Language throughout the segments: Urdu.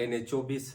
NA 24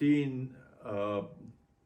3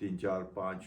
3-4-5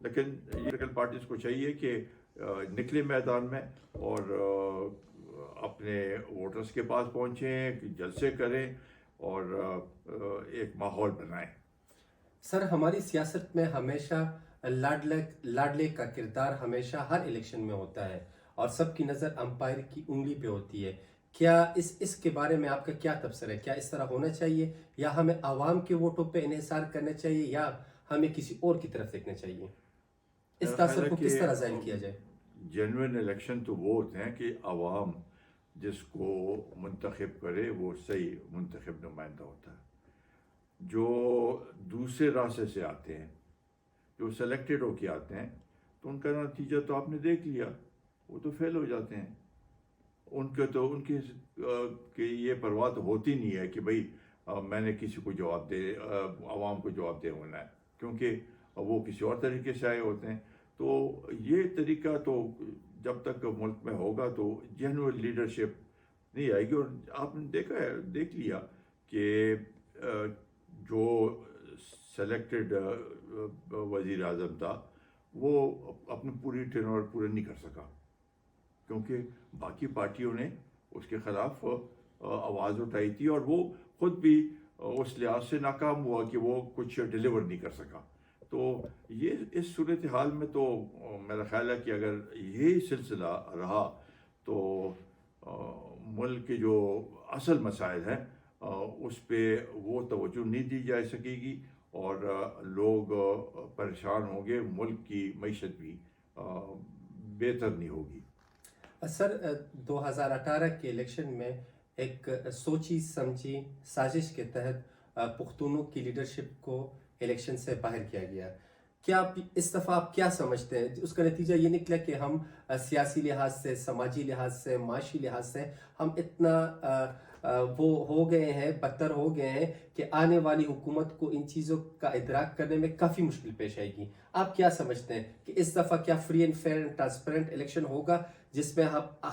لیکن پولیٹیکل پارٹیز کو چاہیے کہ نکلے میدان میں اور اپنے ووٹرز کے پاس پہنچیں، جلسے کریں اور ایک ماحول بنائیں۔ سر ہماری سیاست میں ہمیشہ لاڈلے کا کردار ہمیشہ ہر الیکشن میں ہوتا ہے اور سب کی نظر امپائر کی انگلی پہ ہوتی ہے۔ کیا اس کے بارے میں آپ کا کیا تبصرہ ہے؟ کیا اس طرح ہونا چاہیے یا ہمیں عوام کے ووٹوں پہ انحصار کرنا چاہیے یا ہمیں کسی اور کی طرف دیکھنا چاہیے؟ اس تاثر کو کس طرح ظاہر کیا جائے؟ جینوئن الیکشن تو وہ ہوتے ہیں کہ عوام جس کو منتخب کرے وہ صحیح منتخب نمائندہ ہوتا ہے۔ جو دوسرے راستے سے آتے ہیں، جو سلیکٹڈ ہو کے آتے ہیں، تو ان کا نتیجہ تو آپ نے دیکھ لیا، وہ تو فیل ہو جاتے ہیں۔ ان کی یہ پرواہ تو ہوتی نہیں ہے کہ بھئی میں نے کسی کو جواب عوام کو جواب دے ہونا ہے، کیونکہ وہ کسی اور طریقے سے آئے ہوتے ہیں۔ تو یہ طریقہ تو جب تک ملک میں ہوگا تو جینوئن لیڈرشپ نہیں آئے گی۔ اور آپ نے دیکھ لیا کہ جو سلیکٹڈ وزیر اعظم تھا وہ اپنی پوری ٹینور پورا نہیں کر سکا، کیونکہ باقی پارٹیوں نے اس کے خلاف آواز اٹھائی تھی اور وہ خود بھی اس لحاظ سے ناکام ہوا کہ وہ کچھ ڈیلیور نہیں کر سکا۔ تو یہ اس صورتحال میں تو میرا خیال ہے کہ اگر یہی سلسلہ رہا تو ملک کے جو اصل مسائل ہیں اس پہ وہ توجہ نہیں دی جا سکے گی اور لوگ پریشان ہوں گے، ملک کی معیشت بھی بہتر نہیں ہوگی۔ سر 2018 کے الیکشن میں ایک سوچی سمجھی سازش کے تحت پختونوں کی لیڈرشپ کو الیکشن سے باہر کیا گیا۔ کیا اس دفعہ آپ کیا سمجھتے ہیں؟ اس کا نتیجہ یہ نکلا کہ ہم سیاسی لحاظ سے، سماجی لحاظ سے، معاشی لحاظ سے ہم اتنا وہ ہو گئے ہیں، بدتر ہو گئے ہیں کہ آنے والی حکومت کو ان چیزوں کا ادراک کرنے میں کافی مشکل پیش آئے گی۔ آپ کیا سمجھتے ہیں کہ اس دفعہ کیا free and fair and transparent election ہوگا جس میں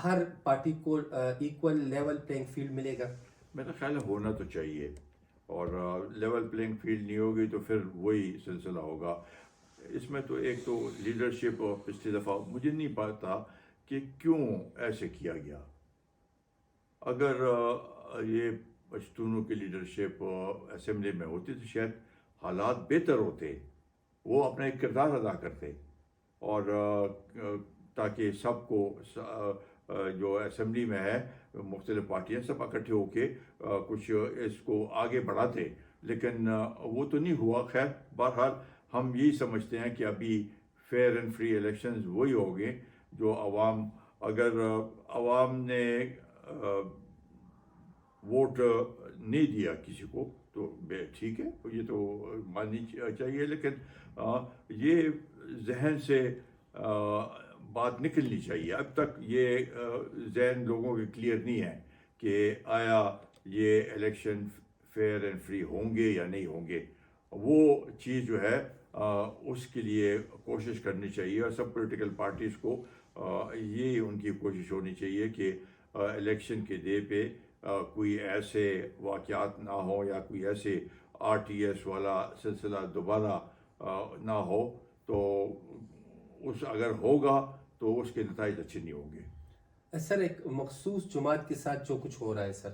ہر پارٹی کو ایکول لیول پلینگ فیلڈ ملے گا؟ میرا خیال ہے ہونا تو چاہیے، اور لیول پلینگ فیلڈ نہیں ہوگی تو پھر وہی سلسلہ ہوگا۔ اس میں تو ایک تو لیڈرشپ پچھلی دفعہ مجھے نہیں پتا کہ کیوں ایسے کیا گیا۔ اگر یہ پشتونوں کی لیڈرشپ اسمبلی میں ہوتی تو شاید حالات بہتر ہوتے، وہ اپنا ایک کردار ادا کرتے اور تاکہ سب کو جو اسمبلی میں ہے مختلف پارٹیاں سب اکٹھے ہو کے کچھ اس کو آگے بڑھاتے، لیکن وہ تو نہیں ہوا۔ خیر بہرحال ہم یہی سمجھتے ہیں کہ ابھی فیئر اینڈ فری الیکشنز وہی ہوں گے جو اگر عوام نے ووٹ نہیں دیا کسی کو تو ٹھیک ہے، یہ تو ماننی چاہیے، لیکن یہ ذہن سے بات نکلنی چاہیے۔ اب تک یہ ذہن لوگوں کے کلیئر نہیں ہے کہ آیا یہ الیکشن فیئر اینڈ فری ہوں گے یا نہیں ہوں گے۔ وہ چیز جو ہے اس کے لیے کوشش کرنی چاہیے اور سب پولیٹیکل پارٹیز کو یہ ان کی کوشش ہونی چاہیے کہ الیکشن کے ڈے پہ کوئی ایسے واقعات نہ ہوں یا کوئی ایسے RTS والا سلسلہ دوبارہ نہ ہو، تو اگر ہوگا تو اس کے نتائج اچھے نہیں ہوں گے۔ سر ایک مخصوص جماعت کے ساتھ جو کچھ ہو رہا ہے سر،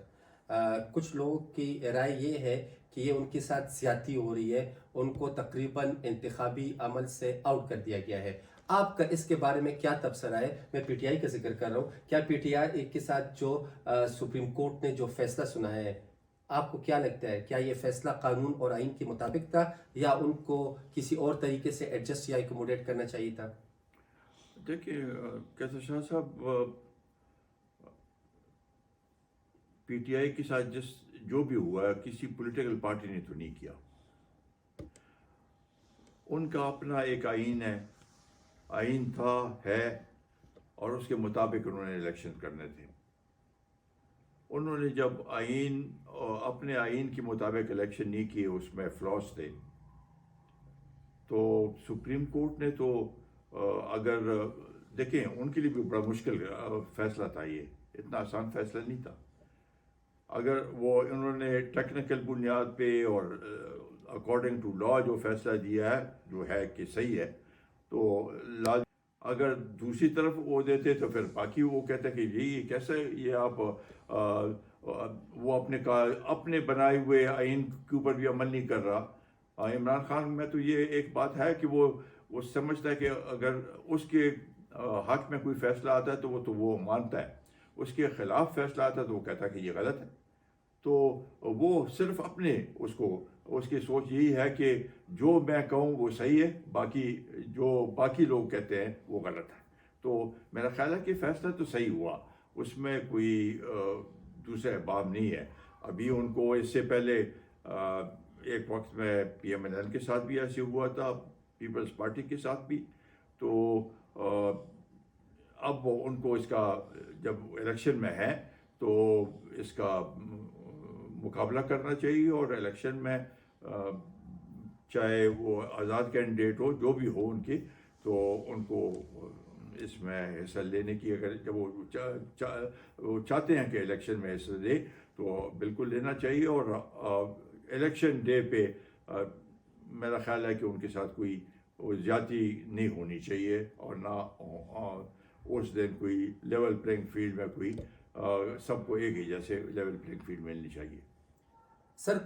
کچھ لوگوں کی رائے یہ ہے کہ یہ ان کے ساتھ زیادتی ہو رہی ہے، ان کو تقریباً انتخابی عمل سے آؤٹ کر دیا گیا ہے۔ آپ کا اس کے بارے میں کیا تبصرہ ہے؟ میں PTI کا ذکر کر رہا ہوں۔ کیا PTI کے ساتھ جو سپریم کورٹ نے جو فیصلہ سنایا ہے، آپ کو کیا لگتا ہے؟ کیا یہ فیصلہ قانون اور آئین کے مطابق تھا یا ان کو کسی اور طریقے سے ایڈجسٹ یا ایکوموڈیٹ کرنا چاہیے تھا؟ دیکھیں کیسر شاہ صاحب، PTI کے ساتھ جو بھی ہوا کسی پولیٹیکل پارٹی نے تو نہیں کیا۔ ان کا اپنا ایک آئین ہے، آئین تھا ہے، اور اس کے مطابق انہوں نے الیکشن کرنے تھے۔ انہوں نے جب اپنے آئین کے مطابق الیکشن نہیں کیے، اس میں فلاس تھے، تو سپریم کورٹ نے تو اگر دیکھیں ان کے لیے بھی بڑا مشکل فیصلہ تھا، یہ اتنا آسان فیصلہ نہیں تھا۔ اگر انہوں نے ٹیکنیکل بنیاد پہ اور اکارڈنگ ٹو لا جو فیصلہ دیا ہے جو ہے کہ صحیح ہے، تو اگر دوسری طرف وہ دیتے تو پھر باقی وہ کہتا کہ یہ کیسے یہ آپ وہ اپنے بنائے ہوئے آئین کے اوپر بھی عمل نہیں کر رہا۔ عمران خان میں تو یہ ایک بات ہے کہ وہ سمجھتا ہے کہ اگر اس کے حق میں کوئی فیصلہ آتا ہے تو وہ مانتا ہے، اس کے خلاف فیصلہ آتا ہے تو وہ کہتا ہے کہ یہ غلط ہے۔ تو وہ صرف اس کی سوچ یہی ہے کہ جو میں کہوں وہ صحیح ہے، باقی لوگ کہتے ہیں وہ غلط ہے۔ تو میرا خیال ہے کہ فیصلہ تو صحیح ہوا، اس میں کوئی دوسرا باب نہیں ہے۔ ابھی ان کو اس سے پہلے ایک وقت میں پی ایم این ایل کے ساتھ بھی ایسے ہوا تھا، پیپلز پارٹی کے ساتھ بھی۔ تو اب ان کو اس کا جب الیکشن میں ہے تو اس کا مقابلہ کرنا چاہیے، اور الیکشن میں چاہے وہ آزاد کینڈیڈیٹ ہو جو بھی ہو ان کی، تو ان کو اس میں حصہ لینے کی، اگر جب وہ چاہتے ہیں کہ الیکشن میں حصہ دے تو بالکل لینا چاہیے۔ اور الیکشن ڈے پہ میرا خیال ہے کہ ان کے ساتھ کوئی زیادتی نہیں ہونی چاہیے، اور نہ اس دن کوئی لیول پلینگ فیلڈ میں کوئی سب کو ایک ہی جیسے لیول پلینگ فیلڈ ملنی چاہیے۔ سر